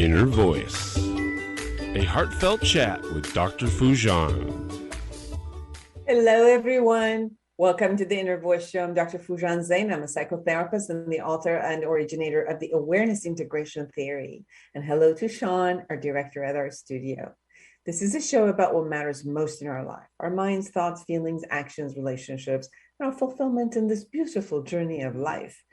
Inner Voice, a heartfelt chat with Dr. Foojan. Hello, everyone. Welcome to the Inner Voice Show. I'm Dr. Foojan Zeine. I'm a psychotherapist and the author and originator of the Awareness Integration Theory. And hello to Sean, our director at our studio. This is a show about what matters most in our life, our minds, thoughts, feelings, actions, relationships, and our fulfillment in this beautiful journey of life.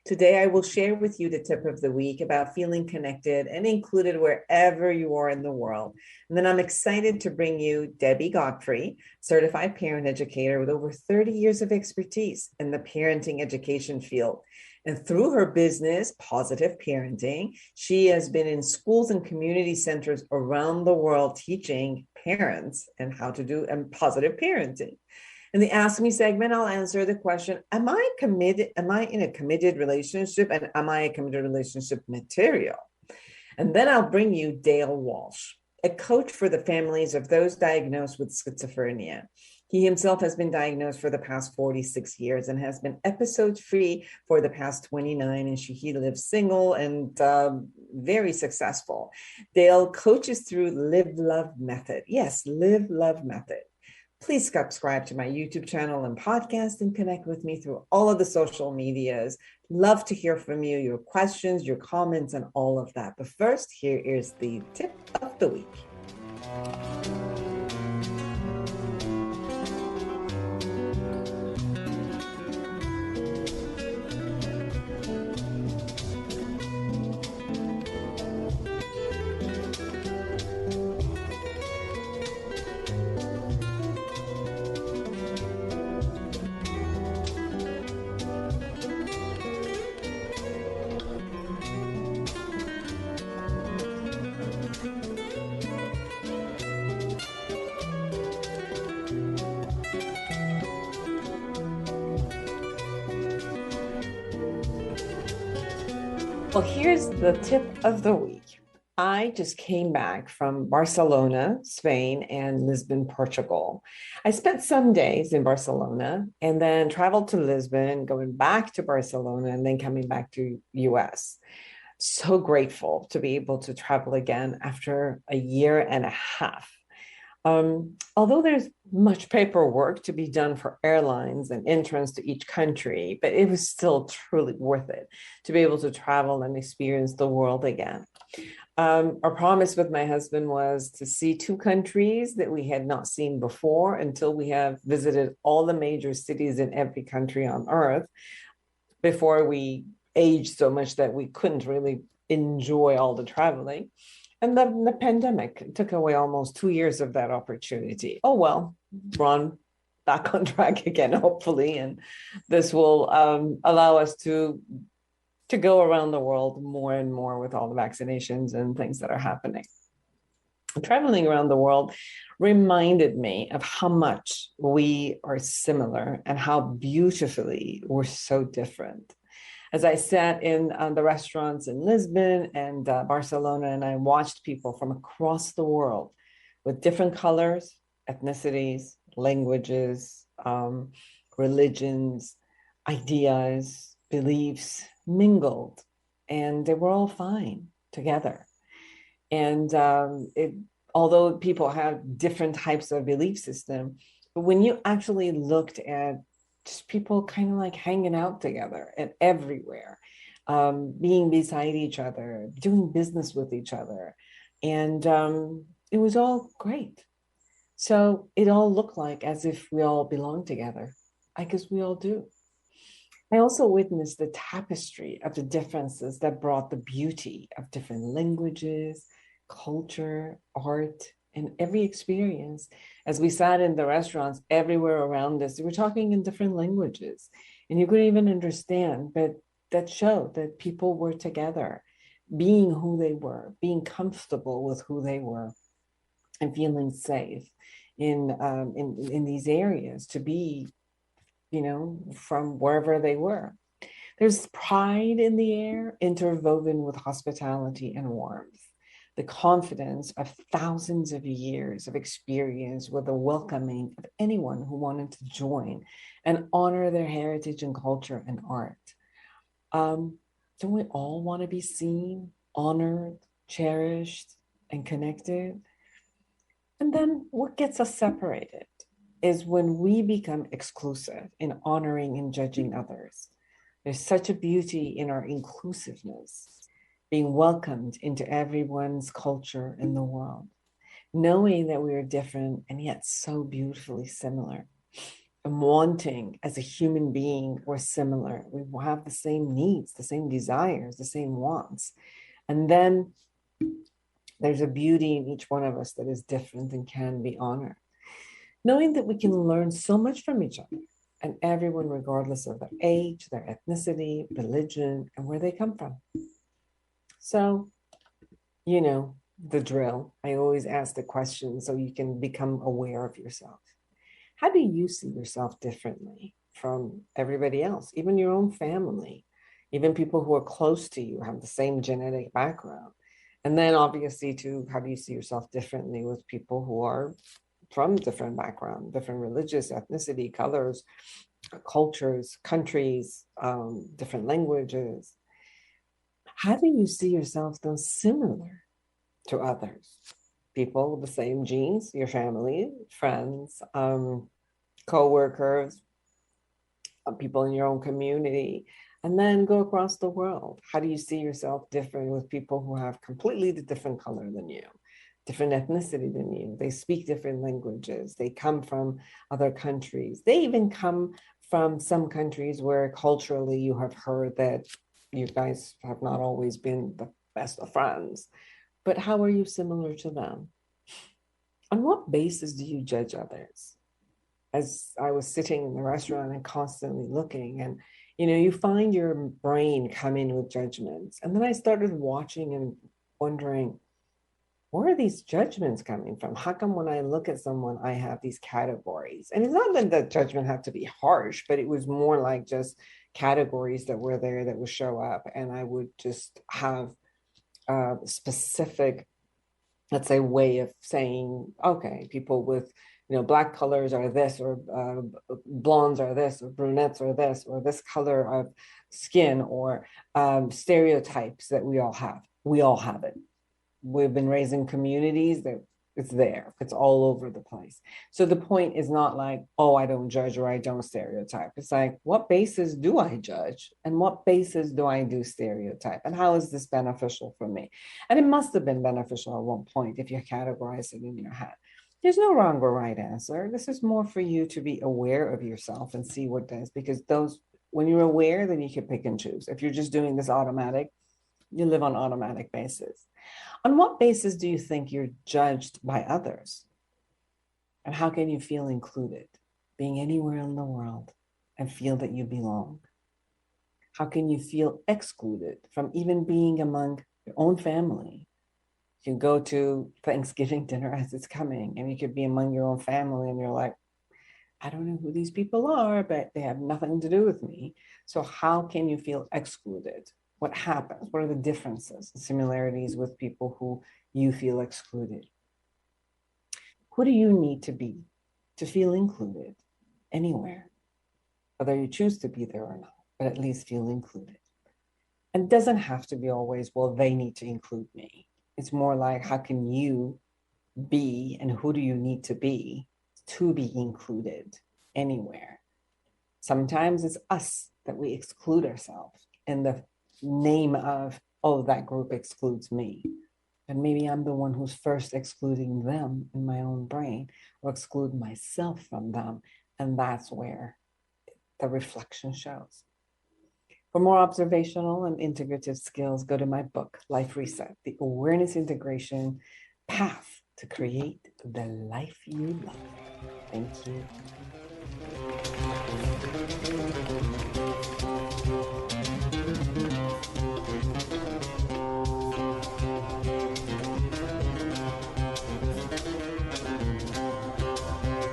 Today, I will share with you the tip of the week about feeling connected and included wherever you are in the world. And then I'm excited to bring you Debbie Godfrey, certified parent educator with over 30 years of expertise in the parenting education field. And through her business, Positive Parenting, she has been in schools and community centers around the world teaching parents and how to do positive parenting. In the Ask Me segment, I'll answer the question, am I committed? Am I in a committed relationship? And am I a committed relationship material? And then I'll bring you Dale Walsh, a coach for the families of those diagnosed with schizophrenia. He himself has been diagnosed for the past 46 years and has been episode-free for the past 29. And he lives single and very successful. Dale coaches through Live Love Method. Yes, Live Love Method. Please subscribe to my YouTube channel and podcast and connect with me through all of the social medias. Love to hear from you, your questions, your comments, and all of that. But first, here is the tip of the week. Well, here's the tip of the week. I just came back from Barcelona, Spain, and Lisbon, Portugal. I spent some days in Barcelona and then traveled to Lisbon, going back to Barcelona, and then coming back to US. So grateful to be able to travel again after a year and a half. Although there's much paperwork to be done for airlines and entrance to each country, but it was still truly worth it to be able to travel and experience the world again. Our promise with my husband was to see two countries that we had not seen before until we have visited all the major cities in every country on earth before we aged so much that we couldn't really enjoy all the traveling. And the pandemic took away almost 2 years of that opportunity. Oh, well, we're on back on track again, hopefully. And this will allow us to go around the world more and more with all the vaccinations and things that are happening. Traveling around the world reminded me of how much we are similar and how beautifully we're so different. As I sat in the restaurants in Lisbon and Barcelona, and I watched people from across the world with different colors, ethnicities, languages, religions, ideas, beliefs mingled, and they were all fine together. And although people have different types of belief system, but when you actually looked at just people kind of like hanging out together and everywhere, being beside each other, doing business with each other. And it was all great. So it all looked like as if we all belong together. I guess we all do. I also witnessed the tapestry of the differences that brought the beauty of different languages, culture, art, and every experience. As we sat in the restaurants everywhere around us, we were talking in different languages, and you couldn't even understand, but that showed that people were together, being who they were, being comfortable with who they were, and feeling safe in these areas to be, from wherever they were. There's pride in the air, interwoven with hospitality and warmth. The confidence of thousands of years of experience with the welcoming of anyone who wanted to join and honor their heritage and culture and art. Don't we all want to be seen, honored, cherished, and connected. And then what gets us separated is when we become exclusive in honoring and judging others. There's such a beauty in our inclusiveness, being welcomed into everyone's culture in the world, knowing that we are different and yet so beautifully similar, and wanting as a human being we're similar. We have the same needs, the same desires, the same wants. And then there's a beauty in each one of us that is different and can be honored. Knowing that we can learn so much from each other and everyone, regardless of their age, their ethnicity, religion, and where they come from. So, you know, the drill. I always ask the question so you can become aware of yourself. How do you see yourself differently from everybody else, even your own family, even people who are close to you, have the same genetic background? And then obviously too, how do you see yourself differently with people who are from different background, different religious, ethnicity, colors, cultures, countries, different languages? How do you see yourself though similar to others? People with the same genes, your family, friends, co-workers, people in your own community, and then go across the world. How do you see yourself different with people who have completely different color than you, different ethnicity than you? They speak different languages. They come from other countries. They even come from some countries where culturally you have heard that you guys have not always been the best of friends. But how are you similar to them? On what basis do you judge others? As I was sitting in the restaurant and constantly looking, and you find your brain come in with judgments. And then I started watching and wondering, where are these judgments coming from? How come when I look at someone, I have these categories? And it's not that the judgment had to be harsh, but it was more like just categories that were there that would show up. And I would just have a specific, let's say, way of saying, okay, people with black colors are this, or blondes are this, or brunettes are this, or this color of skin, or stereotypes that we all have. We all have it. We've been raised in communities that it's there. It's all over the place. So the point is not like, oh, I don't judge or I don't stereotype. It's like, what basis do I judge? And what basis do I do stereotype? And how is this beneficial for me? And it must have been beneficial at one point if you categorize it in your head. There's no wrong or right answer. This is more for you to be aware of yourself and see what does, because when you're aware, then you can pick and choose. If you're just doing this automatic, you live on automatic basis. On what basis do you think you're judged by others? And how can you feel included, being anywhere in the world and feel that you belong? How can you feel excluded from even being among your own family? You can go to Thanksgiving dinner as it's coming, and you could be among your own family and you're like, I don't know who these people are, but they have nothing to do with me. So how can you feel excluded? What happens? What are the differences and similarities with people who you feel excluded? Who do you need to be to feel included anywhere? Whether you choose to be there or not, but at least feel included. And it doesn't have to be always, well, they need to include me. It's more like, how can you be, and who do you need to be included anywhere? Sometimes it's us that we exclude ourselves in the name of, oh, that group excludes me. And maybe I'm the one who's first excluding them in my own brain, or exclude myself from them. And that's where the reflection shows. For more observational and integrative skills, go to my book, Life Reset, the Awareness Integration Path to Create the Life You Love. Thank you.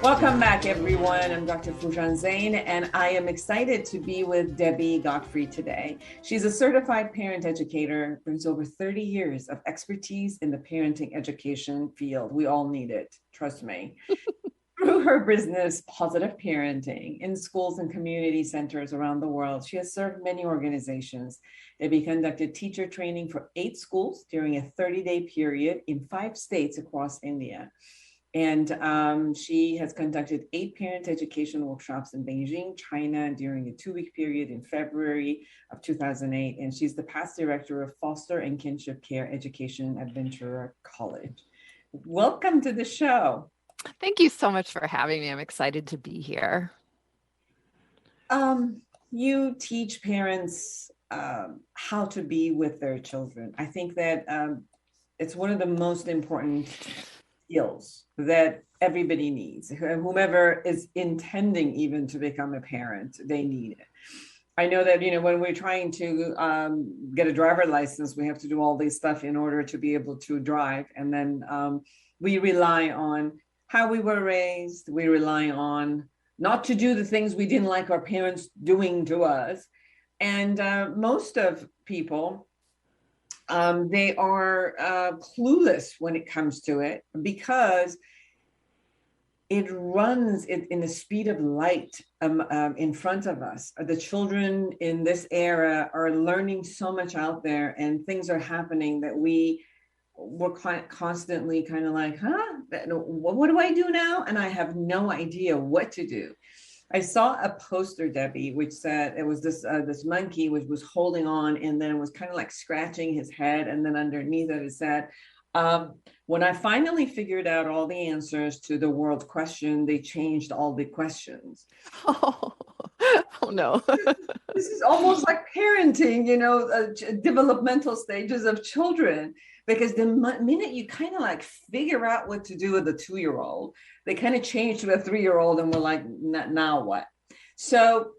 Welcome back, everyone. I'm Dr. Foojan Zeine, and I am excited to be with Debbie Godfrey today. She's a certified parent educator, brings over 30 years of expertise in the parenting education field. We all need it, trust me. Through her business, Positive Parenting, in schools and community centers around the world, she has served many organizations. Debbie conducted teacher training for 8 schools during a 30-day period in 5 states across India. And she has conducted 8 parent education workshops in Beijing, China, during a 2-week period in February of 2008. And she's the past director of foster and kinship care education at Ventura College. Welcome to the show. Thank you so much for having me. I'm excited to be here. You teach parents how to be with their children. I think that it's one of the most important skills that everybody needs. Whomever is intending even to become a parent, they need it. I know that, when we're trying to get a driver's license, we have to do all this stuff in order to be able to drive. And then we rely on how we were raised. We rely on not to do the things we didn't like our parents doing to us. And most of people, they are clueless when it comes to it, because it runs in the speed of light in front of us. The children in this era are learning so much out there, and things are happening that we're constantly kind of like, what do I do now? And I have no idea what to do. I saw a poster, Debbie, which said it was this monkey which was holding on, and then it was kind of like scratching his head. And then underneath it said, when I finally figured out all the answers to the world question, they changed all the questions. Oh no. This is almost like parenting, developmental stages of children. Because the minute you kind of like figure out what to do with a 2-year-old, they kind of change to a 3-year-old, and we're like, now what? So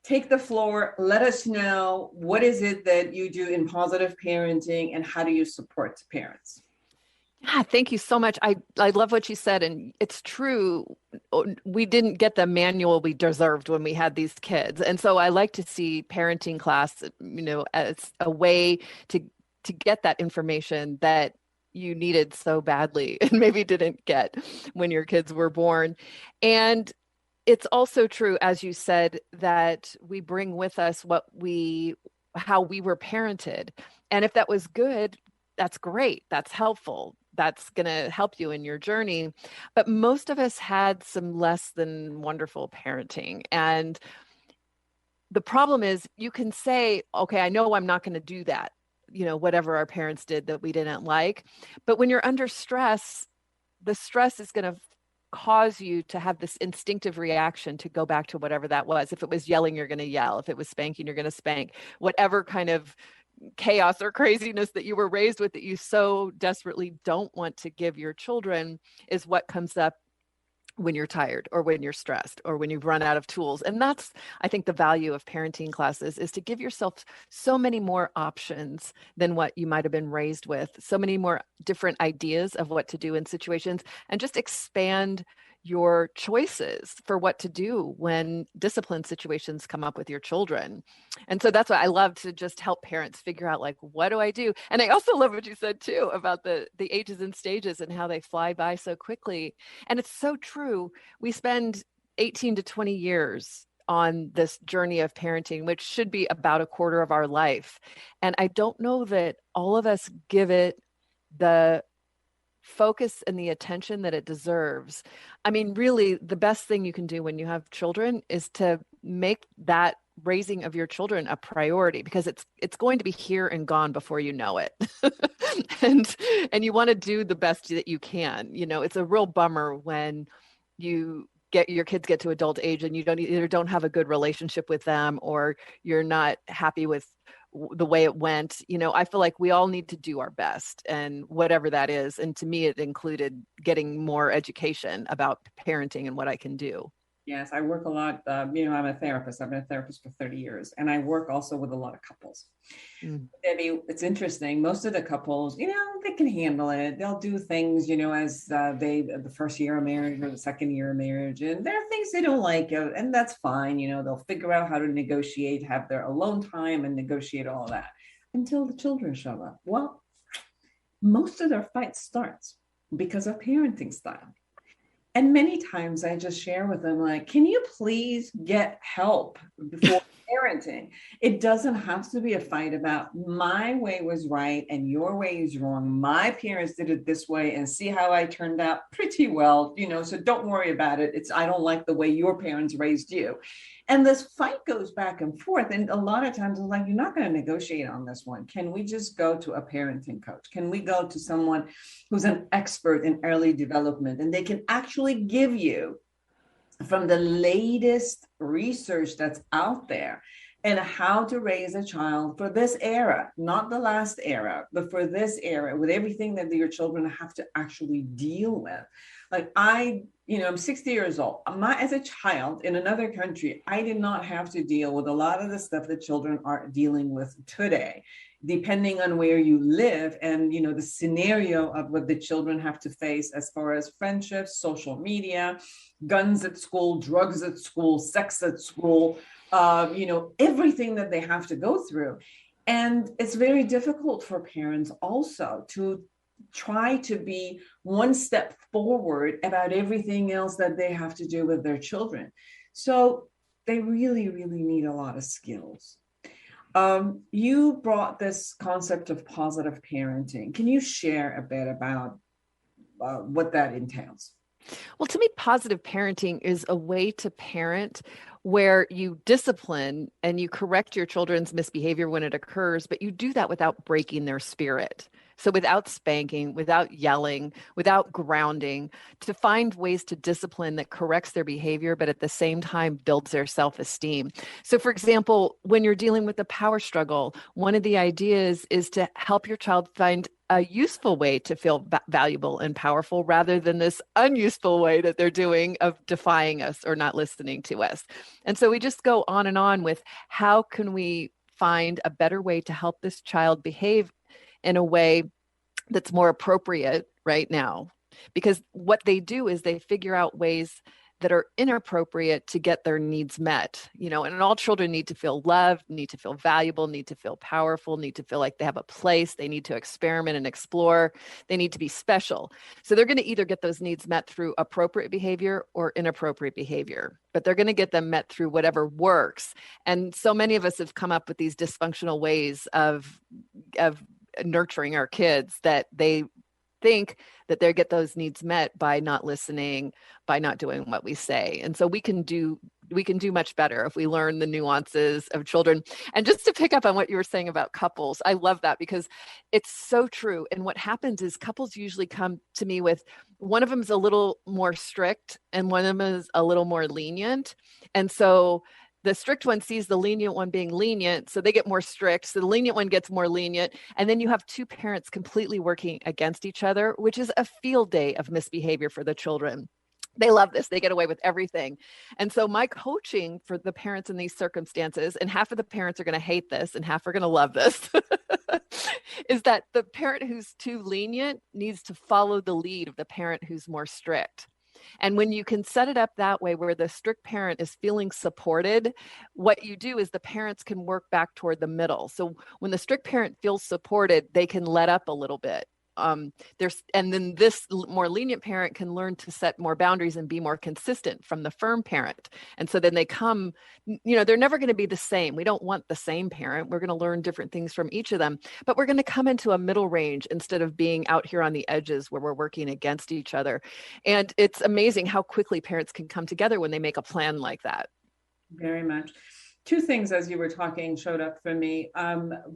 take the floor. Let us know, what is it that you do in positive parenting, and how do you support parents? Yeah, thank you so much. I love what you said, and it's true. We didn't get the manual we deserved when we had these kids. And so I like to see parenting class, as a way to get that information that you needed so badly and maybe didn't get when your kids were born. And it's also true, as you said, that we bring with us how we were parented. And if that was good, that's great. That's helpful. That's going to help you in your journey. But most of us had some less than wonderful parenting. And the problem is, you can say, okay, I know I'm not going to do that, whatever our parents did that we didn't like. But when you're under stress, the stress is going to cause you to have this instinctive reaction to go back to whatever that was. If it was yelling, you're going to yell. If it was spanking, you're going to spank. Whatever kind of chaos or craziness that you were raised with that you so desperately don't want to give your children is what comes up when you're tired, or when you're stressed, or when you've run out of tools. And that's, I think, the value of parenting classes, is to give yourself so many more options than what you might have been raised with, so many more different ideas of what to do in situations, and just expand your choices for what to do when discipline situations come up with your children. And so that's why I love to just help parents figure out, like, what do I do? And I also love what you said too about the ages and stages and how they fly by so quickly. And it's so true. We spend 18 to 20 years on this journey of parenting, which should be about a quarter of our life. And I don't know that all of us give it the focus and the attention that it deserves. I mean, really, the best thing you can do when you have children is to make that raising of your children a priority, because it's going to be here and gone before you know it. and you want to do the best that you can. It's a real bummer when your kids get to adult age and you don't have a good relationship with them, or you're not happy with the way it went. I feel like we all need to do our best, and whatever that is. And to me, it included getting more education about parenting and what I can do. Yes, I work a lot. I'm a therapist. I've been a therapist for 30 years, and I work also with a lot of couples. Debbie, it's interesting. Most of the couples, they can handle it. They'll do things, as the first year of marriage or the second year of marriage, and there are things they don't like, and that's fine. They'll figure out how to negotiate, have their alone time, and negotiate all that until the children show up. Well, most of their fight starts because of parenting style. And many times I just share with them, like, can you please get help before parenting? It doesn't have to be a fight about my way was right and your way is wrong. My parents did it this way and see how I turned out pretty well, so don't worry about it. I don't like the way your parents raised you. And this fight goes back and forth. And a lot of times I'm like, you're not going to negotiate on this one. Can we just go to a parenting coach? Can we go to someone who's an expert in early development, and they can actually give you from the latest research that's out there and how to raise a child for this era, not the last era, but for this era, with everything that your children have to actually deal with. Like I'm 60 years old. As a child in another country, I did not have to deal with a lot of the stuff that children are dealing with today, depending on where you live and, the scenario of what the children have to face as far as friendships, social media, guns at school, drugs at school, sex at school, everything that they have to go through. And it's very difficult for parents also to try to be one step forward about everything else that they have to do with their children. So they really, really need a lot of skills. You brought this concept of positive parenting. Can you share a bit about what that entails? Well, to me, positive parenting is a way to parent where you discipline and you correct your children's misbehavior when it occurs, but you do that without breaking their spirit. So without spanking, without yelling, without grounding, to find ways to discipline that corrects their behavior, but at the same time builds their self-esteem. So for example, when you're dealing with a power struggle, one of the ideas is to help your child find a useful way to feel valuable and powerful rather than this unuseful way that they're doing of defying us or not listening to us. And so we just go on and on with how can we find a better way to help this child behave in a way that's more appropriate right now. Because what they do is they figure out ways that are inappropriate to get their needs met, and all children need to feel loved, need to feel valuable, need to feel powerful, need to feel like they have a place, they need to experiment and explore, they need to be special. So they're going to either get those needs met through appropriate behavior or inappropriate behavior, but they're going to get them met through whatever works. And so many of us have come up with these dysfunctional ways of nurturing our kids that they think that they get those needs met by not listening, by not doing what we say. And so we can do much better if we learn the nuances of children. And just to pick up on what you were saying about couples, I love that because it's so true. And what happens is couples usually come to me with one of them is a little more strict and one of them is a little more lenient. And so the strict one sees the lenient one being lenient, so they get more strict. So the lenient one gets more lenient. And then you have two parents completely working against each other, which is a field day of misbehavior for the children. They love this. They get away with everything. And so my coaching for the parents in these circumstances, and half of the parents are going to hate this and half are going to love this, is that the parent who's too lenient needs to follow the lead of the parent who's more strict. And when you can set it up that way where the strict parent is feeling supported, what you do is the parents can work back toward the middle. So when the strict parent feels supported, they can let up a little bit. And then this more lenient parent can learn to set more boundaries and be more consistent from the firm parent. And so then they come, they're never going to be the same. We don't want the same parent. We're going to learn different things from each of them, but we're going to come into a middle range instead of being out here on the edges where we're working against each other. And it's amazing how quickly parents can come together when they make a plan like that. Very much. Two things as you were talking showed up for me.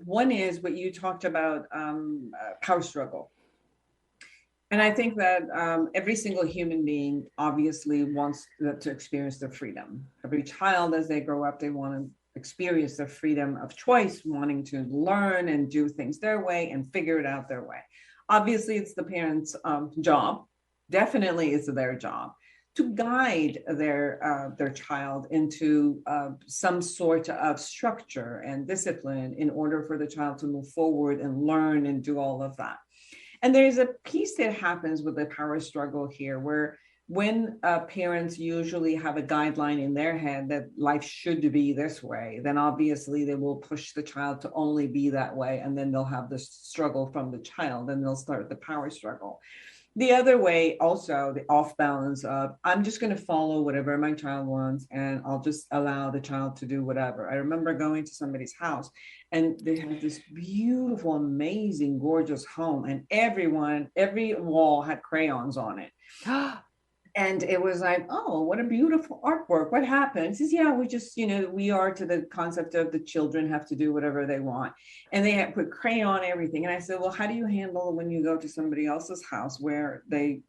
One is what you talked about, power struggle. And I think that every single human being obviously wants to experience their freedom. Every child, as they grow up, they want to experience their freedom of choice, wanting to learn and do things their way and figure it out their way. Obviously, it's the parents' job. Definitely it's their job to guide their child into some sort of structure and discipline in order for the child to move forward and learn and do all of that. And there's a piece that happens with the power struggle here where when parents usually have a guideline in their head that life should be this way, then obviously they will push the child to only be that way. And then they'll have this struggle from the child and they'll start the power struggle. The other way, also the off balance of I'm just going to follow whatever my child wants and I'll just allow the child to do whatever. I remember going to somebody's house and they had this beautiful, amazing, gorgeous home, and every wall had crayons on it. And it was like, oh, what a beautiful artwork. What happened? He says, yeah, we just, we are to the concept of the children have to do whatever they want. And they had put crayon everything. And I said, well, how do you handle when you go to somebody else's house where they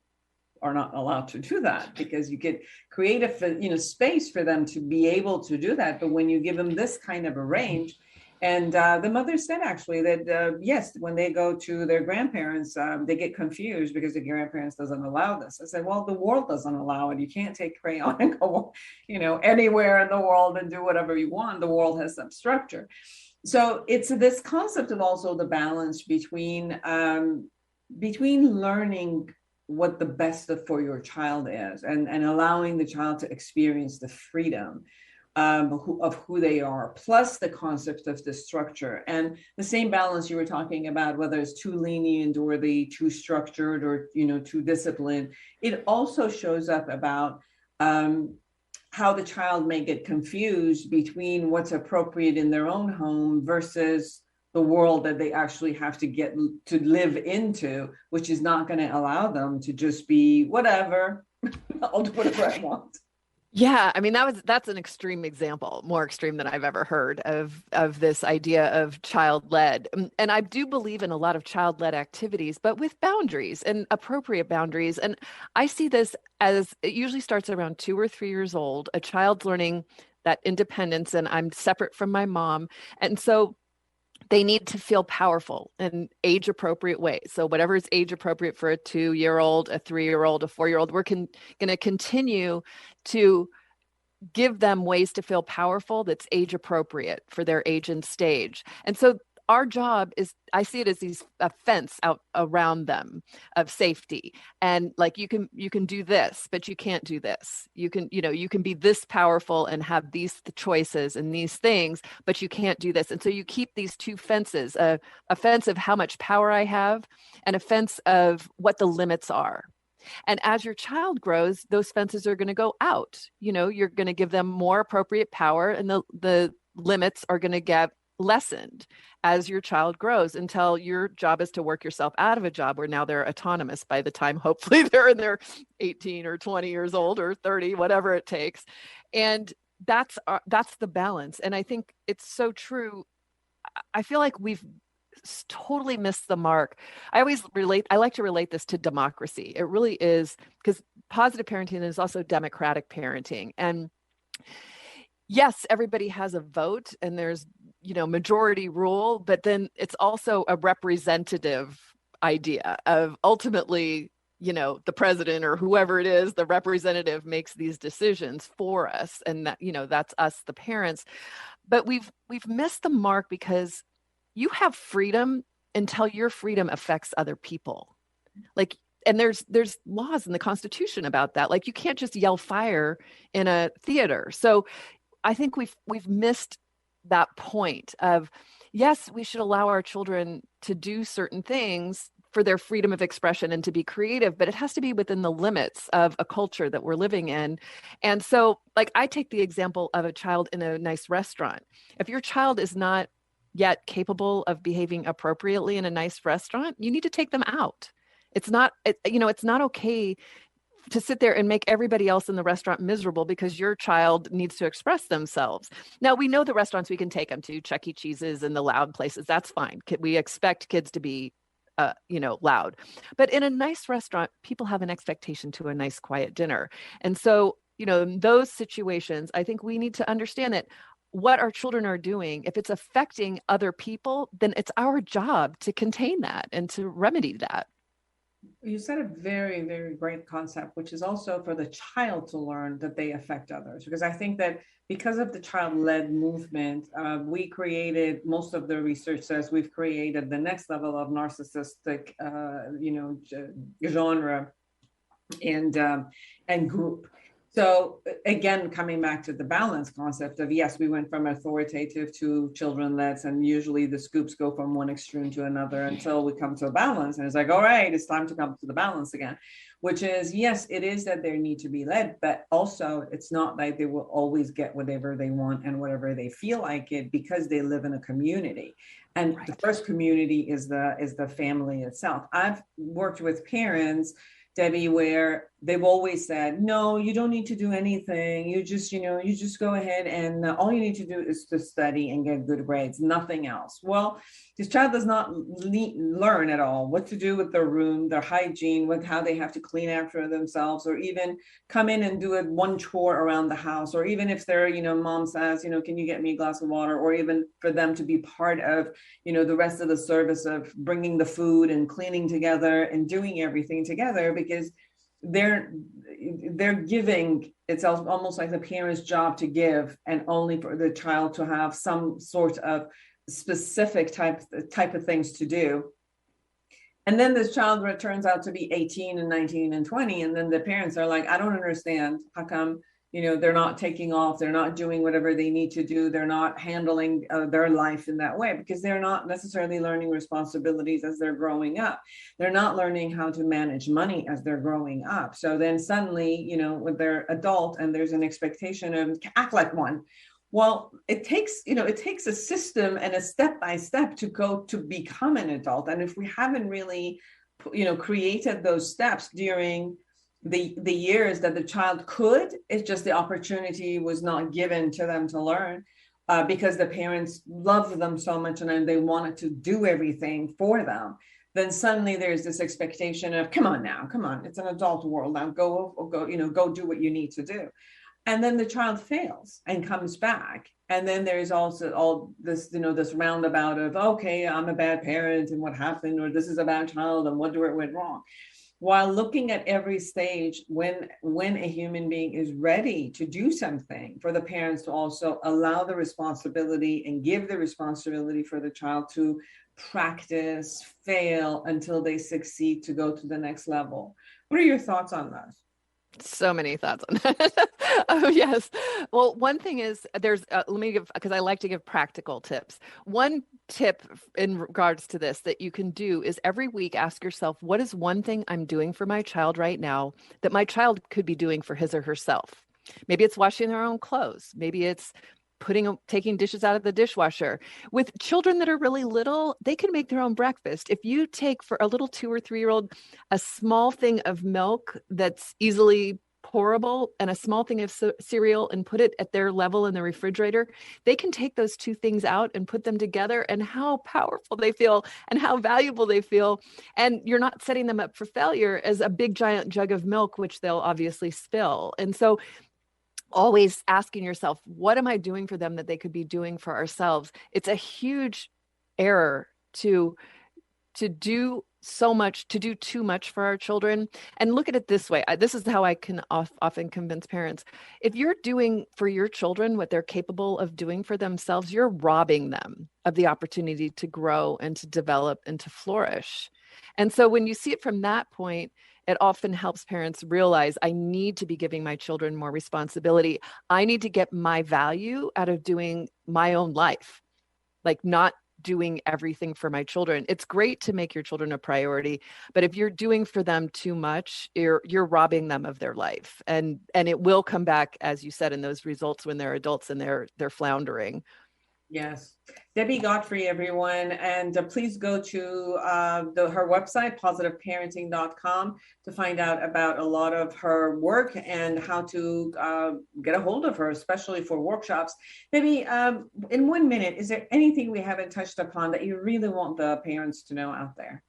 are not allowed to do that? Because you could create a space for them to be able to do that. But when you give them this kind of a range, and the mother said actually that, yes, when they go to their grandparents, they get confused because the grandparents doesn't allow this. I said, well, the world doesn't allow it. You can't take crayon and go, anywhere in the world and do whatever you want. The world has some structure. So it's this concept of also the balance between learning what the best for your child is and allowing the child to experience the freedom of who they are, plus the concept of the structure. And the same balance you were talking about, whether it's too lenient or the too structured or, too disciplined, it also shows up about how the child may get confused between what's appropriate in their own home versus the world that they actually have to get to live into, which is not going to allow them to just be whatever, I'll do whatever I want. Yeah, I mean that's an extreme example, more extreme than I've ever heard of this idea of child-led. And I do believe in a lot of child-led activities, but with boundaries and appropriate boundaries. And I see this as it usually starts around 2 or 3 years old, a child's learning that independence and I'm separate from my mom. And so they need to feel powerful in age appropriate ways. So whatever is age appropriate for a 2-year-old, a 3-year-old, a 4-year-old, we're going to continue to give them ways to feel powerful that's age appropriate for their age and stage. And so our job is, I see it as a fence out around them of safety. And like, you can do this, but you can't do this. You can be this powerful and have these choices and these things, but you can't do this. And so you keep these two fences, a fence of how much power I have and a fence of what the limits are. And as your child grows, those fences are going to go out. You're going to give them more appropriate power and the limits are going to get lessened as your child grows until your job is to work yourself out of a job where now they're autonomous by the time hopefully they're in their 18 or 20 years old or 30, whatever it takes. And that's the balance. And I think it's so true. I feel like we've totally missed the mark. I like to relate this to democracy. It really is, because positive parenting is also democratic parenting. And yes, everybody has a vote and there's, majority rule, but then it's also a representative idea of ultimately, the president or whoever it is, the representative makes these decisions for us. And that, that's us, the parents. But we've missed the mark because you have freedom until your freedom affects other people. And there's laws in the Constitution about that. Like, you can't just yell fire in a theater. So I think we've missed that point of, yes, we should allow our children to do certain things for their freedom of expression and to be creative, but it has to be within the limits of a culture that we're living in. And so, I take the example of a child in a nice restaurant. If your child is not yet capable of behaving appropriately in a nice restaurant, you need to take them out. It's not okay to sit there and make everybody else in the restaurant miserable because your child needs to express themselves. Now, we know the restaurants we can take them to, Chuck E. Cheese's and the loud places, that's fine. We expect kids to be, loud. But in a nice restaurant, people have an expectation to a nice, quiet dinner. And so, in those situations, I think we need to understand that what our children are doing, if it's affecting other people, then it's our job to contain that and to remedy that. You said a very, very great concept, which is also for the child to learn that they affect others. Because I think that because of the child-led movement, we created, most of the research says we've created the next level of narcissistic, genre and group. So again, coming back to the balance concept of, yes, we went from authoritative to children-led, and usually the scoops go from one extreme to another until we come to a balance. And it's like, all right, it's time to come to the balance again, which is, yes, it is that they need to be led, but also it's not like they will always get whatever they want and whatever they feel like it, because they live in a community. And Right. the first community is the family itself. I've worked with parents, Debbie, where they've always said, no, you don't need to do anything. You just go ahead, and all you need to do is to study and get good grades, nothing else. Well, this child does not learn at all what to do with their room, their hygiene, with how they have to clean after themselves, or even come in and do one chore around the house, or even if their, mom says, can you get me a glass of water, or even for them to be part of, the rest of the service of bringing the food and cleaning together and doing everything together, because they're giving. It's almost like the parent's job to give, and only for the child to have some sort of specific type of things to do. And then this child turns out to be 18 and 19 and 20, and then the parents are like, I don't understand, how come they're not taking off, they're not doing whatever they need to do, they're not handling their life in that way, because they're not necessarily learning responsibilities as they're growing up. They're not learning how to manage money as they're growing up. So then suddenly, when they're adult and there's an expectation of act like one. Well, it takes a system and a step-by-step to go to become an adult. And if we haven't really, created those steps during the years that the child could, it's just the opportunity was not given to them to learn, because the parents loved them so much and they wanted to do everything for them. Then suddenly there's this expectation of, come on, it's an adult world now, go do what you need to do. And then the child fails and comes back. And then there's also all this, this roundabout of, okay, I'm a bad parent and what happened, or this is a bad child and what went wrong. While looking at every stage, when a human being is ready to do something, for the parents to also allow the responsibility and give the responsibility for the child to practice, fail until they succeed to go to the next level. What are your thoughts on that? So many thoughts on that. Oh, yes. Well, one thing is let me give, because I like to give practical tips. One tip in regards to this that you can do is every week ask yourself, what is one thing I'm doing for my child right now that my child could be doing for his or herself? Maybe it's washing their own clothes. Maybe it's taking dishes out of the dishwasher. With children that are really little, they can make their own breakfast. If you take for a little 2 or 3-year-old a small thing of milk that's easily pourable and a small thing of cereal and put it at their level in the refrigerator, they can take those two things out and put them together, and how powerful they feel and how valuable they feel. And you're not setting them up for failure as a big giant jug of milk, which they'll obviously spill. And so always asking yourself, what am I doing for them that they could be doing for ourselves? It's a huge error to do so much, to do too much for our children. And look at it this way. This is how I can often convince parents. If you're doing for your children what they're capable of doing for themselves, you're robbing them of the opportunity to grow and to develop and to flourish. And so when you see it from that point, it often helps parents realize, I need to be giving my children more responsibility. I need to get my value out of doing my own life, like not doing everything for my children. It's great to make your children a priority, but if you're doing for them too much, you're robbing them of their life. And it will come back, as you said, in those results when they're adults and they're floundering. Yes. Debbie Godfrey, everyone. And please go to her website, positiveparenting.com, to find out about a lot of her work and how to get a hold of her, especially for workshops. Debbie, in 1 minute, is there anything we haven't touched upon that you really want the parents to know out there?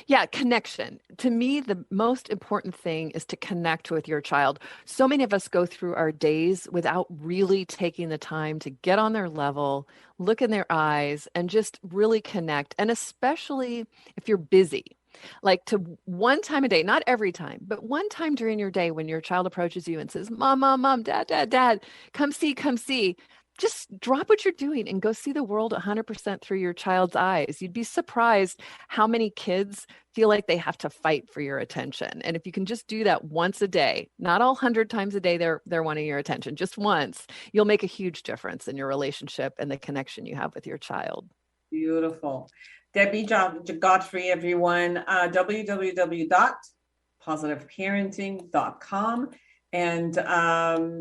Yeah, connection. To me, the most important thing is to connect with your child. So many of us go through our days without really taking the time to get on their level, look in their eyes, and just really connect. And especially if you're busy, like to one time a day, not every time, but one time during your day when your child approaches you and says, Mom, Mom, Mom, Dad, Dad, Dad, come see, come see. just drop what you're doing and go see the world 100% through your child's eyes. You'd be surprised how many kids feel like they have to fight for your attention. And if you can just do that once a day, not all 100 times a day they're wanting your attention, just once, you'll make a huge difference in your relationship and the connection you have with your child. Beautiful. Debbie Godfrey, everyone, www.positiveparenting.com. And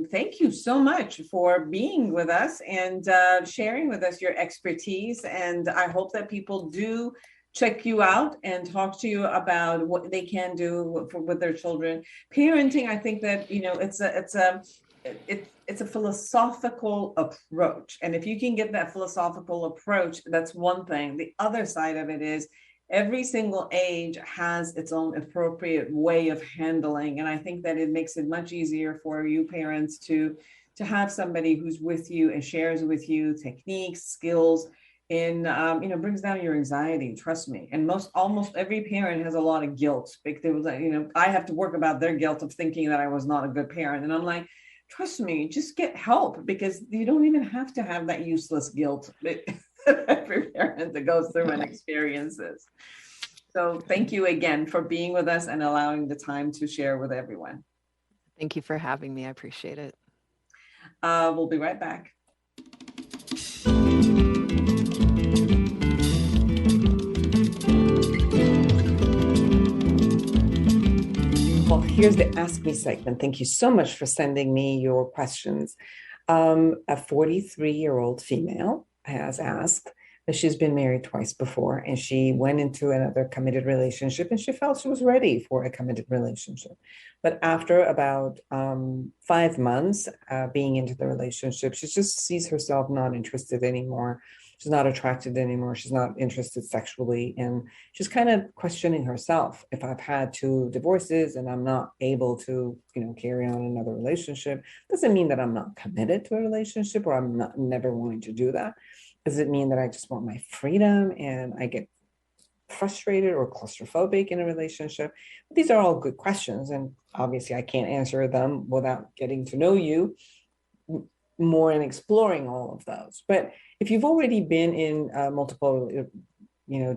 thank you so much for being with us and sharing with us your expertise. And I hope that people do check you out and talk to you about what they can do with their children. Parenting, I think that, you know, it's a philosophical approach. And if you can get that philosophical approach, that's one thing. The other side of it is every single age has its own appropriate way of handling. And I think that it makes it much easier for you parents to have somebody who's with you and shares with you techniques, skills, and brings down your anxiety. Trust me. And almost every parent has a lot of guilt. Because, I have to work about their guilt of thinking that I was not a good parent. And I'm like, trust me, just get help, because you don't even have to have that useless guilt that every parent that goes through and experiences. So thank you again for being with us and allowing the time to share with everyone. Thank you for having me. I appreciate it. We'll be right back. Well, here's the Ask Me segment. Thank you so much for sending me your questions. A 43-year-old female has asked that she's been married twice before, and she went into another committed relationship and she felt she was ready for a committed relationship. But after about 5 months being into the relationship, she just sees herself not interested anymore. She's not attracted anymore. She's not interested sexually. And she's kind of questioning herself. If I've had 2 divorces and I'm not able to, carry on another relationship, doesn't mean that I'm not committed to a relationship or I'm not never wanting to do that. Does it mean that I just want my freedom and I get frustrated or claustrophobic in a relationship? These are all good questions. And obviously I can't answer them without getting to know you more and exploring all of those. But if you've already been in multiple,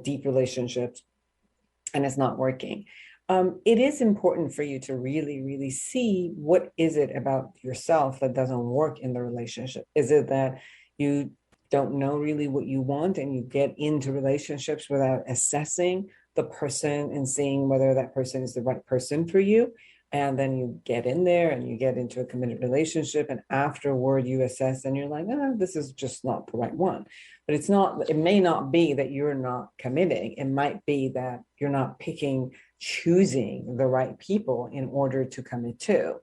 deep relationships and it's not working, it is important for you to really, really see what is it about yourself that doesn't work in the relationship. Is it that you don't know really what you want and you get into relationships without assessing the person and seeing whether that person is the right person for you? And then you get in there and you get into a committed relationship, and afterward you assess and you're like, this is just not the right one. But it may not be that you're not committing. It might be that you're not choosing the right people in order to commit to.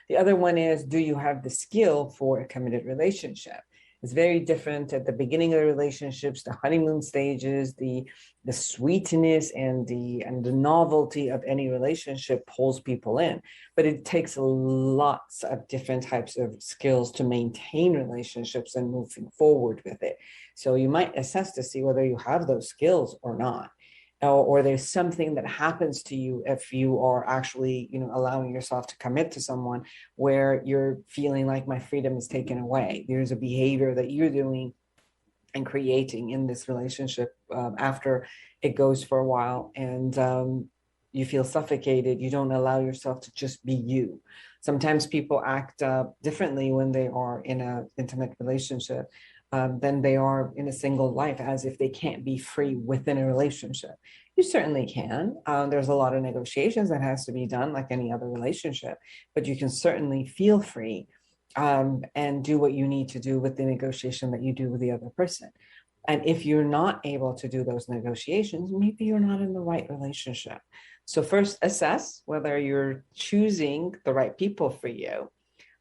The other one is, do you have the skill for a committed relationship? It's very different at the beginning of the relationships, the honeymoon stages, the sweetness and the novelty of any relationship pulls people in. But it takes lots of different types of skills to maintain relationships and moving forward with it. So you might assess to see whether you have those skills or not. Or there's something that happens to you if you are actually, allowing yourself to commit to someone where you're feeling like my freedom is taken away. There's a behavior that you're doing and creating in this relationship after it goes for a while, and you feel suffocated. You don't allow yourself to just be you. Sometimes people act differently when they are in an intimate relationship than they are in a single life, as if they can't be free within a relationship. You certainly can. There's a lot of negotiations that has to be done like any other relationship, but you can certainly feel free and do what you need to do with the negotiation that you do with the other person. And if you're not able to do those negotiations, maybe you're not in the right relationship. So first assess whether you're choosing the right people for you.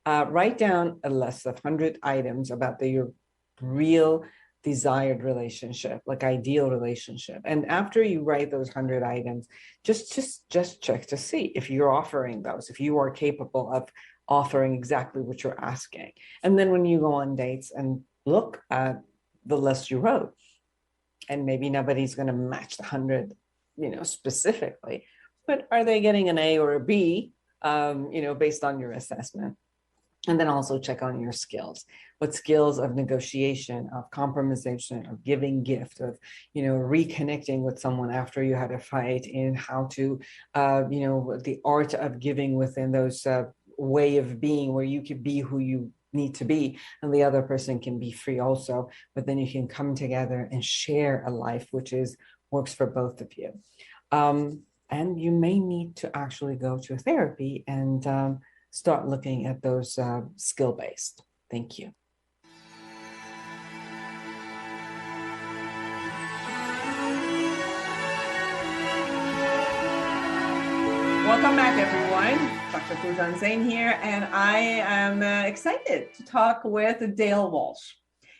Write down a list of 100 items about your real desired relationship, like ideal relationship. And after you write those 100 items, just check to see if you're offering those, if you are capable of offering exactly what you're asking. And then when you go on dates and look at the list you wrote, and maybe nobody's going to match the 100, specifically, but are they getting an A or a B, based on your assessment? And then also check on your skills. What skills of negotiation, of compromisation, of giving gift, of, reconnecting with someone after you had a fight, and how to, the art of giving within those way of being where you could be who you need to be, and the other person can be free also, but then you can come together and share a life which works for both of you. And you may need to actually go to therapy and start looking at those skill-based. Thank you. Welcome back, everyone. Dr. Foojan Zeine here, and I am excited to talk with Dale Walsh.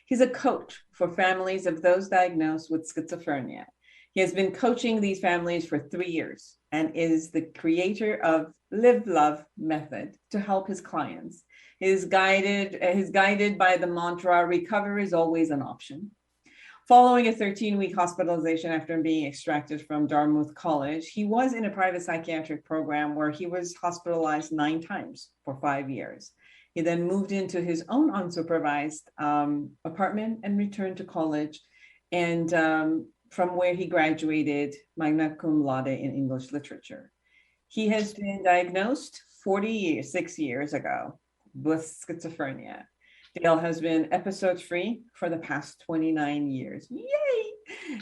He's a coach for families of those diagnosed with schizophrenia. He has been coaching these families for 3 years and is the creator of Live Love Method to help his clients. He's guided by the mantra, recovery is always an option. Following a 13-week hospitalization after being extracted from Dartmouth College, he was in a private psychiatric program where he was hospitalized 9 times for 5 years. He then moved into his own unsupervised apartment and returned to college, and from where he graduated magna cum laude in English literature. He has been diagnosed 6 years ago with schizophrenia. Dale has been episode-free for the past 29 years. Yay!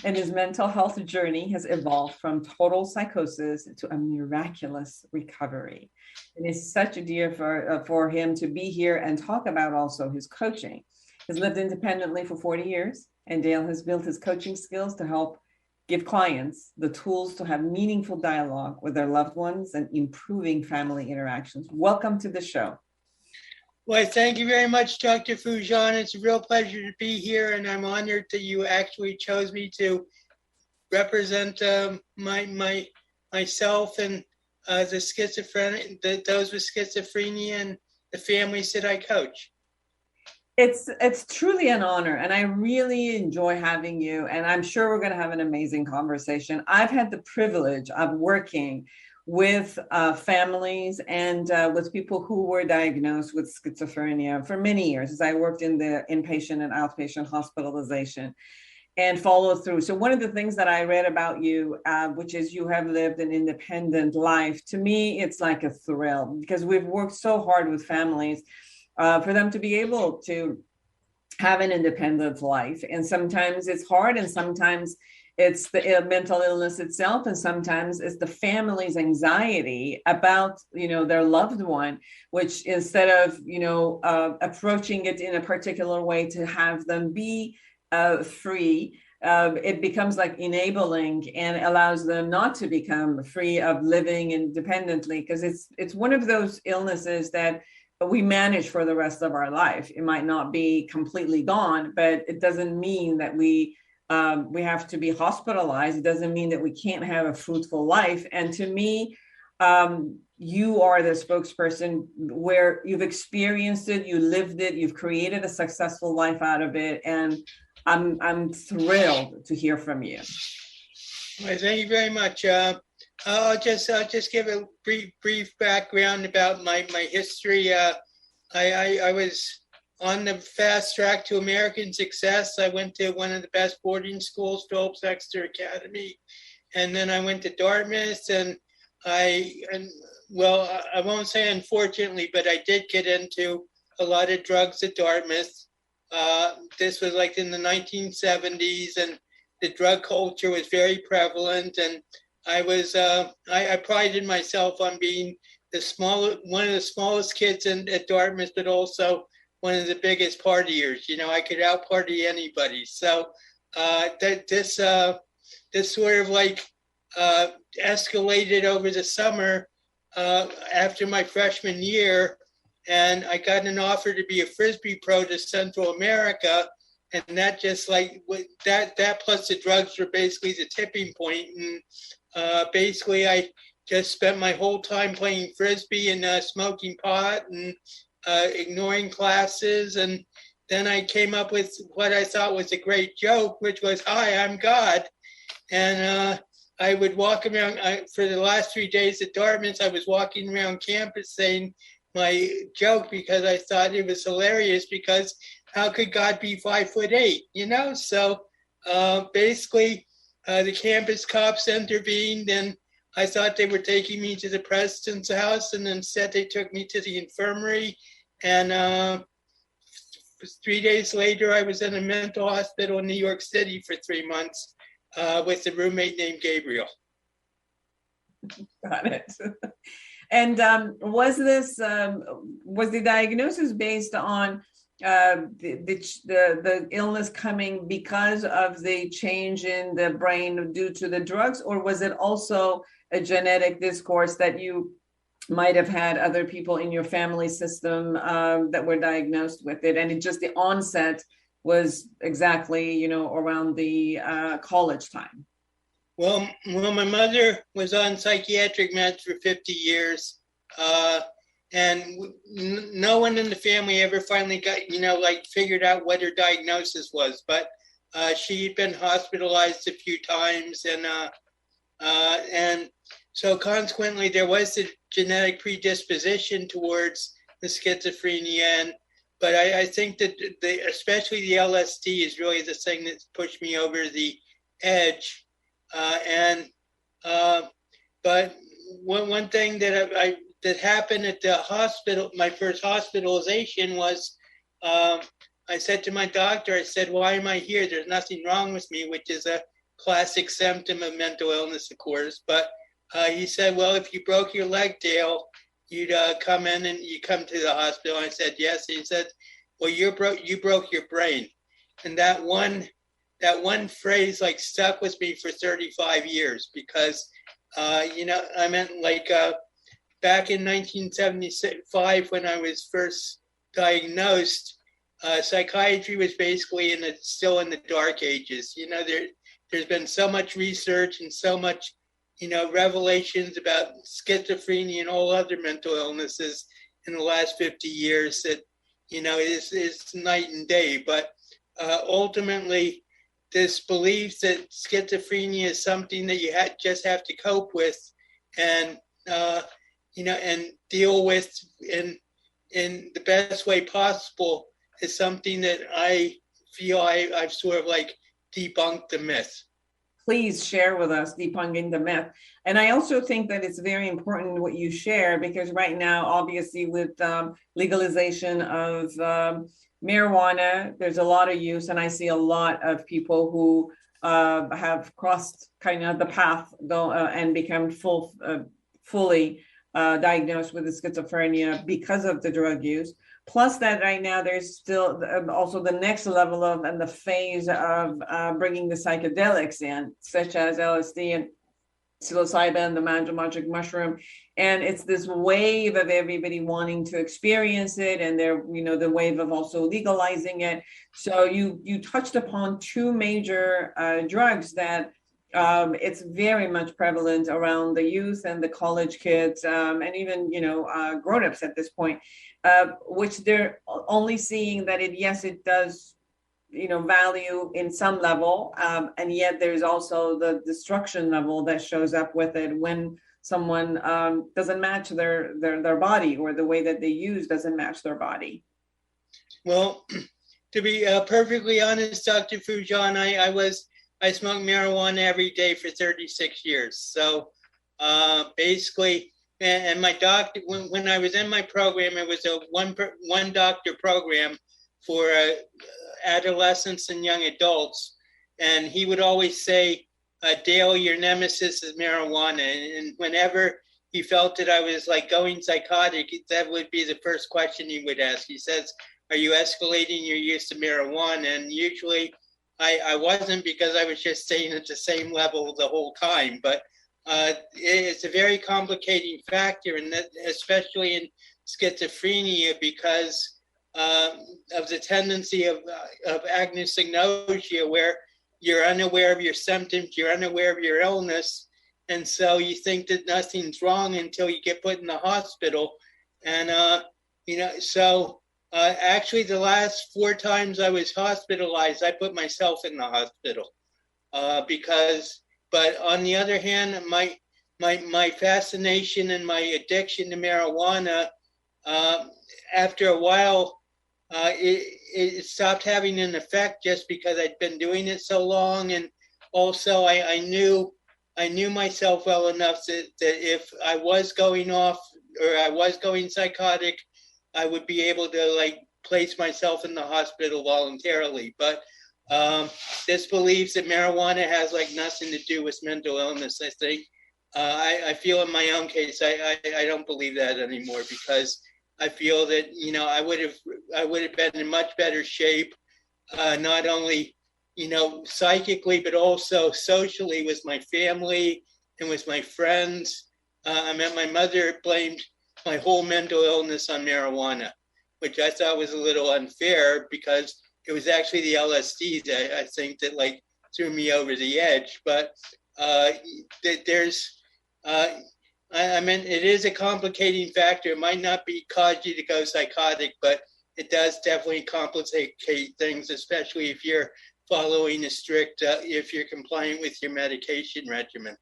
And his mental health journey has evolved from total psychosis to a miraculous recovery. It is such a dear for him to be here and talk about also his coaching. He's lived independently for 40 years, and Dale has built his coaching skills to help give clients the tools to have meaningful dialogue with their loved ones and improving family interactions. Welcome to the show. Well, thank you very much, Dr. Foojan. It's a real pleasure to be here, and I'm honored that you actually chose me to represent myself and the schizophrenic, those with schizophrenia, and the families that I coach. It's truly an honor, and I really enjoy having you, and I'm sure we're going to have an amazing conversation. I've had the privilege of working with families and with people who were diagnosed with schizophrenia for many years, as I worked in the inpatient and outpatient hospitalization and followed through. So one of the things that I read about you, which is you have lived an independent life, to me, it's like a thrill, because we've worked so hard with families for them to be able to have an independent life. And sometimes it's hard, and sometimes it's the mental illness itself, and sometimes it's the family's anxiety about, their loved one, which instead of, approaching it in a particular way to have them be free, it becomes like enabling and allows them not to become free of living independently, because it's one of those illnesses that we manage for the rest of our life. It might not be completely gone, but it doesn't mean that we have to be hospitalized. It doesn't mean that we can't have a fruitful life. And to me, you are the spokesperson where you've experienced it, you lived it, you've created a successful life out of it. And I'm thrilled to hear from you. Well, thank you very much. I'll just give a brief background about my history. I was on the fast track to American success. I went to one of the best boarding schools, Phillips Exeter Academy, and then I went to Dartmouth. And I won't say unfortunately, but I did get into a lot of drugs at Dartmouth. This was like in the 1970s, and the drug culture was very prevalent. And I prided myself on being one of the smallest kids at Dartmouth, but also one of the biggest partiers. I could out-party anybody. So this sort of like escalated over the summer after my freshman year, and I got an offer to be a Frisbee pro to Central America, and that just like that plus the drugs were basically the tipping point. And basically I just spent my whole time playing Frisbee and smoking pot and ignoring classes. And then I came up with what I thought was a great joke, which was, "Hi, I'm God." And I would walk around for the last 3 days at Dartmouth. I was walking around campus saying, my joke because I thought it was hilarious because how could God be 5'8", you know? So basically the campus cops intervened and I thought they were taking me to the president's house, and instead they took me to the infirmary. And 3 days later, I was in a mental hospital in New York City for 3 months with a roommate named Gabriel. Got it. And was the diagnosis based on the illness coming because of the change in the brain due to the drugs, or was it also a genetic discourse that you might have had other people in your family system that were diagnosed with it, and it just the onset was exactly around the college time? Well, my mother was on psychiatric meds for 50 years, and no one in the family ever finally got, figured out what her diagnosis was. But she'd been hospitalized a few times, and so consequently, there was a genetic predisposition towards the schizophrenia. But I think that especially the LSD is really the thing that's pushed me over the edge. But one thing that happened at the hospital, my first hospitalization, was I said to my doctor, I said, "Why am I here? There's nothing wrong with me," which is a classic symptom of mental illness, of course. But he said, "Well, if you broke your leg, Dale, you'd come in and you come to the hospital." I said, "Yes." He said, "Well, you broke your brain." And that one phrase stuck with me for 35 years because, I meant back in 1975 when I was first diagnosed, psychiatry was basically still in the dark ages. There's been so much research and so much, revelations about schizophrenia and all other mental illnesses in the last 50 years that, it's night and day. But ultimately, this belief that schizophrenia is something that you just have to cope with and, and deal with in the best way possible is something that I feel I've sort of debunked the myth. Please share with us debunking the myth. And I also think that it's very important what you share, because right now, obviously, with legalization of marijuana, there's a lot of use, and I see a lot of people who have crossed kind of the path and become fully diagnosed with the schizophrenia because of the drug use. Plus that right now there's still also the next level of and the phase of bringing the psychedelics in, such as LSD and psilocybin, the magic mushroom. And it's this wave of everybody wanting to experience it, and they're, the wave of also legalizing it. So you touched upon two major drugs that it's very much prevalent around the youth and the college kids, and even, grown-ups at this point, which they're only seeing that it does, value in some level. And yet there's also the destruction level that shows up with it when someone doesn't match their body, or the way that they use doesn't match their body. Well, to be perfectly honest, Dr. Foujan, I smoked marijuana every day for 36 years. So basically, and my doctor, when I was in my program, it was a one doctor program for adolescents and young adults. And he would always say, "Dale, your nemesis is marijuana." And whenever he felt that I was going psychotic, that would be the first question he would ask. He says, "Are you escalating your use of marijuana?" And usually I wasn't, because I was just staying at the same level the whole time. But it's a very complicating factor, and especially in schizophrenia, because of the tendency of agnosignosia, where you're unaware of your symptoms, you're unaware of your illness, and so you think that nothing's wrong until you get put in the hospital. And actually, the last 4 times I was hospitalized, I put myself in the hospital but on the other hand, my fascination and my addiction to marijuana after a while, it stopped having an effect just because I'd been doing it so long. And also I knew myself well enough that if I was going off or I was going psychotic, I would be able to like place myself in the hospital voluntarily. But this believes that marijuana has like nothing to do with mental illness. I think I feel in my own case, I don't believe that anymore, because I feel that, you know, I would have been in much better shape, not only, you know, psychically, but also socially with my family and with my friends. I mean, my mother blamed my whole mental illness on marijuana, which I thought was a little unfair, because it was actually the LSD that I think that like threw me over the edge. But there's, I mean, it is a complicating factor. It might not cause you to go psychotic, but it does definitely complicate things, especially if you're following a strict, if you're compliant with your medication regimen.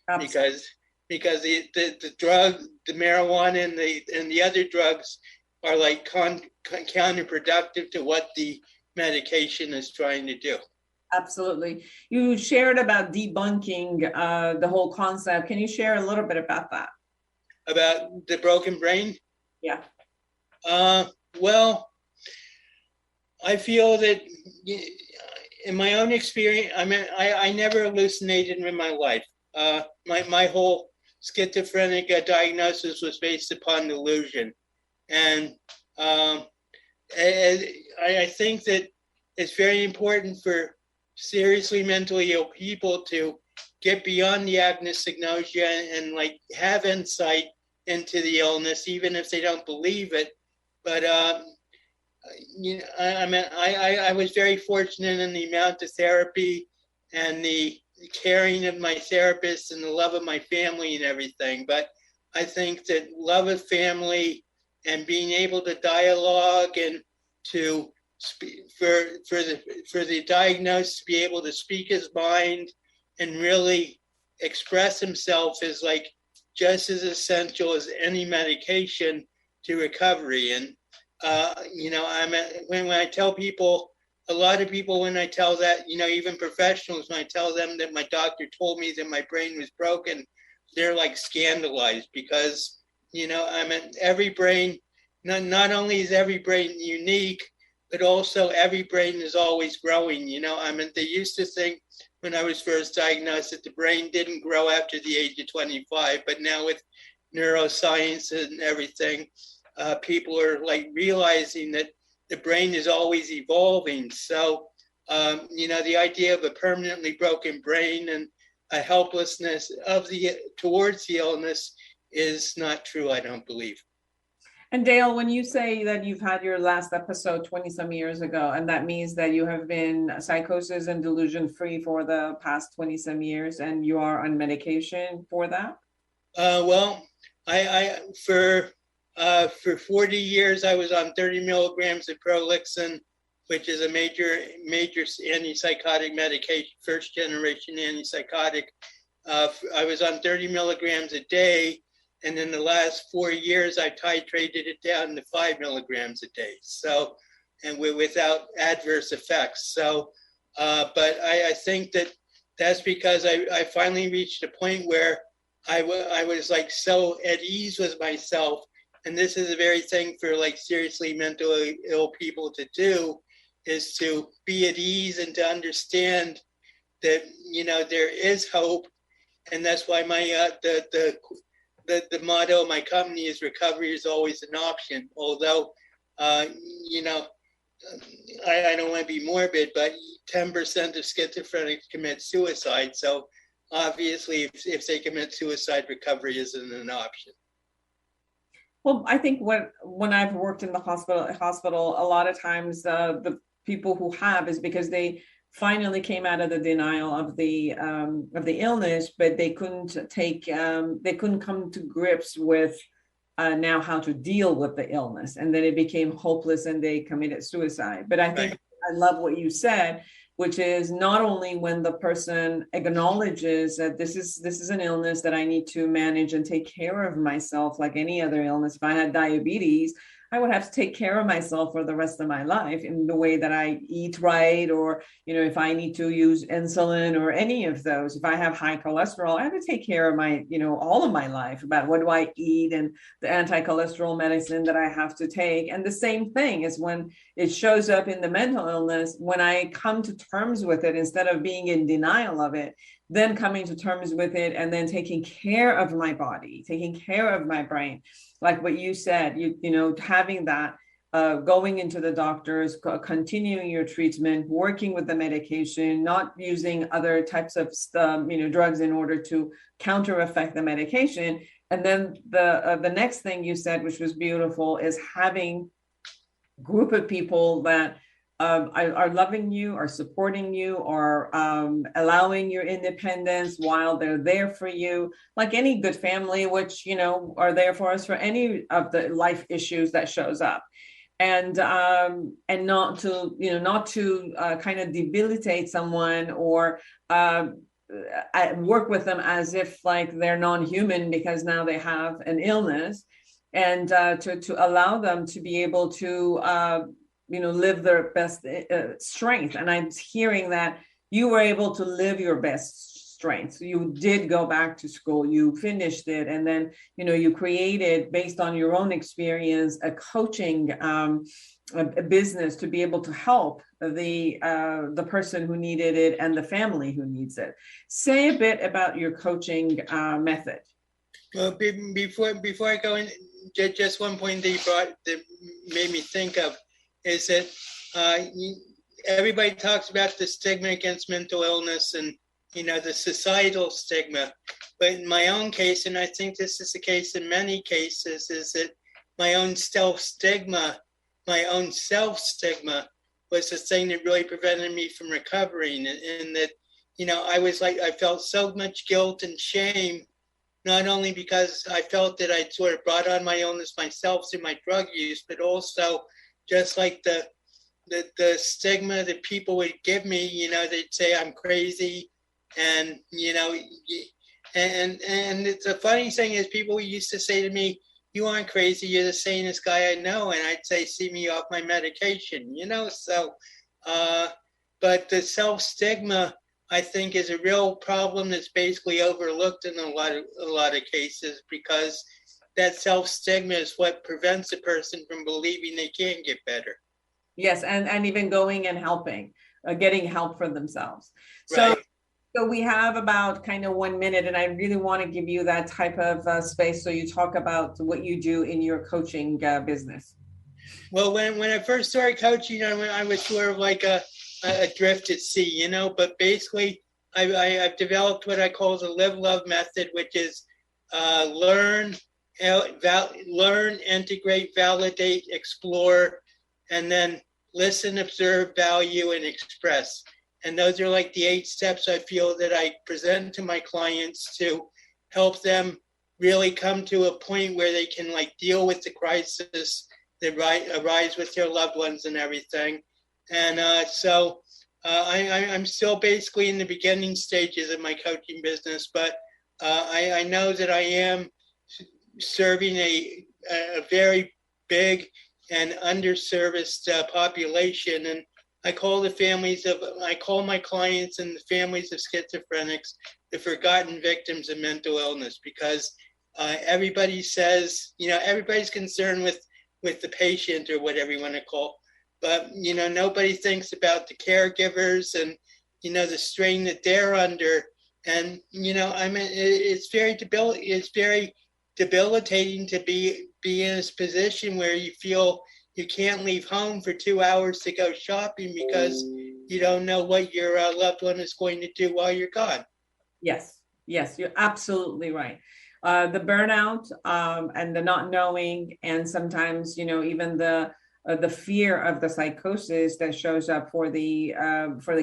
Absolutely. Because the drug, the marijuana and the other drugs are like counterproductive to what the medication is trying to do. Absolutely. You shared about debunking the whole concept. Can you share a little bit about that? About the broken brain? Yeah. Well, I feel that in my own experience, I mean, I never hallucinated in my life. My whole schizophrenic diagnosis was based upon delusion. And I think that it's very important for seriously mentally ill people to get beyond the agnostic and like have insight into the illness, even if they don't believe it. But you know, I mean, I was very fortunate in the amount of therapy and the caring of my therapist and the love of my family and everything. But I think that love of family and being able to dialogue and to for the diagnosed to be able to speak his mind and really express himself is like just as essential as any medication to recovery. And you know, when I tell people, a lot of people, when I tell that, you know, even professionals, when I tell them that my doctor told me that my brain was broken, they're like scandalized, because, you know, I mean, every brain, not only is every brain unique, but also every brain is always growing. You know, I mean, they used to think when I was first diagnosed that the brain didn't grow after the age of 25, but now with neuroscience and everything, people are like realizing that the brain is always evolving. So, you know, the idea of a permanently broken brain and a helplessness towards the illness is not true, I don't believe. And Dale, when you say that you've had your last episode 20 some years ago, and that means that you have been psychosis and delusion free for the past 20 some years, and you are on medication for that? Well, I for 40 years, I was on 30 milligrams of Prolixin, which is a major antipsychotic medication, first generation antipsychotic. I was on 30 milligrams a day. And in the last 4 years, I titrated it down to 5 milligrams a day. So, and without adverse effects. So, but I think that's because I finally reached a point where I was like so at ease with myself. And this is the very thing for like seriously mentally ill people to do, is to be at ease and to understand that, you know, there is hope. And that's why my the motto of my company is recovery is always an option. Although, you know, I don't want to be morbid, but 10% of schizophrenics commit suicide. So obviously, if they commit suicide, recovery isn't an option. Well, I think when I've worked in the hospital, a lot of times the people who have is because they finally came out of the denial of the illness, but they couldn't come to grips with now how to deal with the illness, and then it became hopeless and they committed suicide. But I think I love what you said, which is not only when the person acknowledges that this is an illness that I need to manage and take care of myself like any other illness. If I had diabetes, I would have to take care of myself for the rest of my life in the way that I eat right, or, if I need to use insulin or any of those. If I have high cholesterol, I have to take care of my, all of my life about what do I eat and the anti-cholesterol medicine that I have to take. And the same thing is when it shows up in the mental illness, when I come to terms with it, instead of being in denial of it, then coming to terms with it and then taking care of my body, taking care of my brain. Like what you said, having that, going into the doctors, continuing your treatment, working with the medication, not using other types of drugs in order to counter effect the medication. And then the next thing you said, which was beautiful, is having a group of people that are loving you, are supporting you, are allowing your independence while they're there for you, like any good family, which, are there for us for any of the life issues that shows up. And not to kind of debilitate someone or work with them as if like they're non-human because now they have an illness, and to allow them to be able to live their best strength. And I'm hearing that you were able to live your best strength. So you did go back to school, you finished it, and then, you created, based on your own experience, a coaching a business to be able to help the person who needed it and the family who needs it. Say a bit about your coaching method. Well, before I go in, just one point that you brought that made me think of is that everybody talks about the stigma against mental illness and, the societal stigma. But in my own case, and I think this is the case in many cases, is that my own self-stigma was the thing that really prevented me from recovering. And that, I felt so much guilt and shame, not only because I felt that I'd sort of brought on my illness myself through my drug use, but also just like the stigma that people would give me, they'd say I'm crazy. And, and it's a funny thing is people used to say to me, you aren't crazy, you're the sanest guy I know. And I'd say, see me off my medication, so, but the self-stigma, I think, is a real problem that's basically overlooked in a lot of cases, because that self-stigma is what prevents a person from believing they can get better. Yes, and even going and helping, getting help for themselves. Right. So we have about kind of 1 minute, and I really want to give you that type of space. So you talk about what you do in your coaching business. Well, when I first started coaching, I was sort of like adrift at sea, but basically I've developed what I call the Live Love method, which is learn, integrate, validate, explore, and then listen, observe, value, and express. And those are like the 8 steps I feel that I present to my clients to help them really come to a point where they can like deal with the crisis that arise with their loved ones and everything. And so I'm still basically in the beginning stages of my coaching business, but I know that I am serving a very big and underserviced population. And I call my clients and the families of schizophrenics the forgotten victims of mental illness, because everybody says, everybody's concerned with the patient or whatever you want to call, but, nobody thinks about the caregivers and, the strain that they're under. And, it's very debilitating to be in this position where you feel you can't leave home for 2 hours to go shopping because you don't know what your loved one is going to do while you're gone. Yes, you're absolutely right. The burnout and the not knowing, and sometimes, even the fear of the psychosis that shows up for the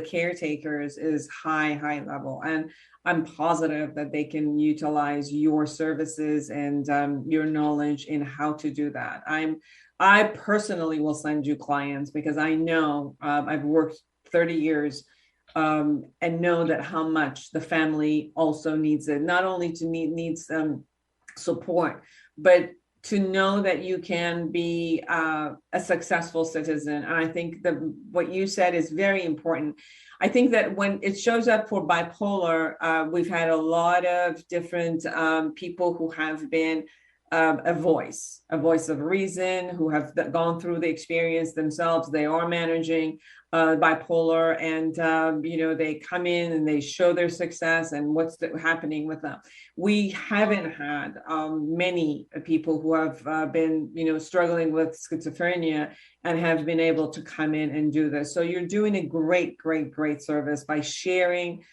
caretakers is high level. And I'm positive that they can utilize your services and your knowledge in how to do that. I personally will send you clients because I know I've worked 30 years and know that how much the family also needs it, not only to needs support, but to know that you can be a successful citizen. And I think that what you said is very important. I think that when it shows up for bipolar, we've had a lot of different people who have been a voice of reason, who have gone through the experience themselves. They are managing bipolar, and they come in and they show their success and what's happening with them. We haven't had many people who have been struggling with schizophrenia and have been able to come in and do this. So you're doing a great service by sharing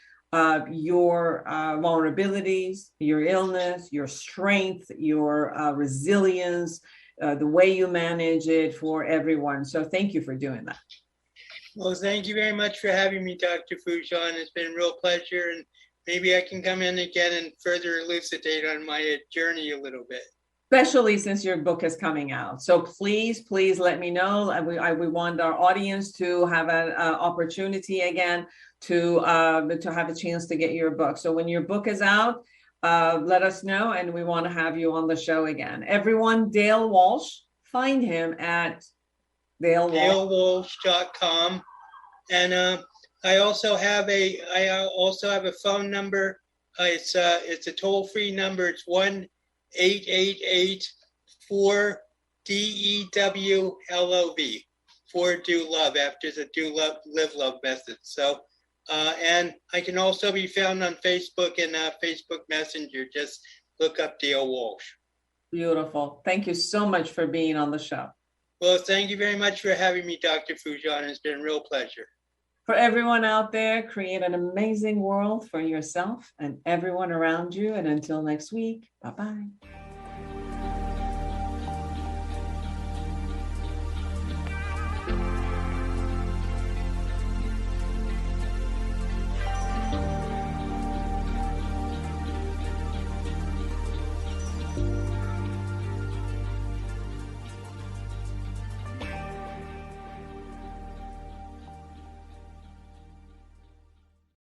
your vulnerabilities, your illness, your strength, your resilience, the way you manage it for everyone. So thank you for doing that. Well, thank you very much for having me, Dr. Foujan. It's been a real pleasure, and maybe I can come in again and further elucidate on my journey a little bit. Especially since your book is coming out. So please let me know. We want our audience to have an opportunity again to have a chance to get your book. So when your book is out, let us know, and we want to have you on the show again. Everyone, Dale Walsh, find him at DaleWalsh.com. And I also have a phone number. It's a toll-free number. It's 1-888-4-DEWLOV, for do love, after the do love live love method. So and I can also be found on Facebook and Facebook Messenger. Just look up Dale Walsh. Beautiful. Thank you so much for being on the show. Well, thank you very much for having me, Dr. Foujan. It's been a real pleasure. For everyone out there, create an amazing world for yourself and everyone around you. And until next week, bye-bye.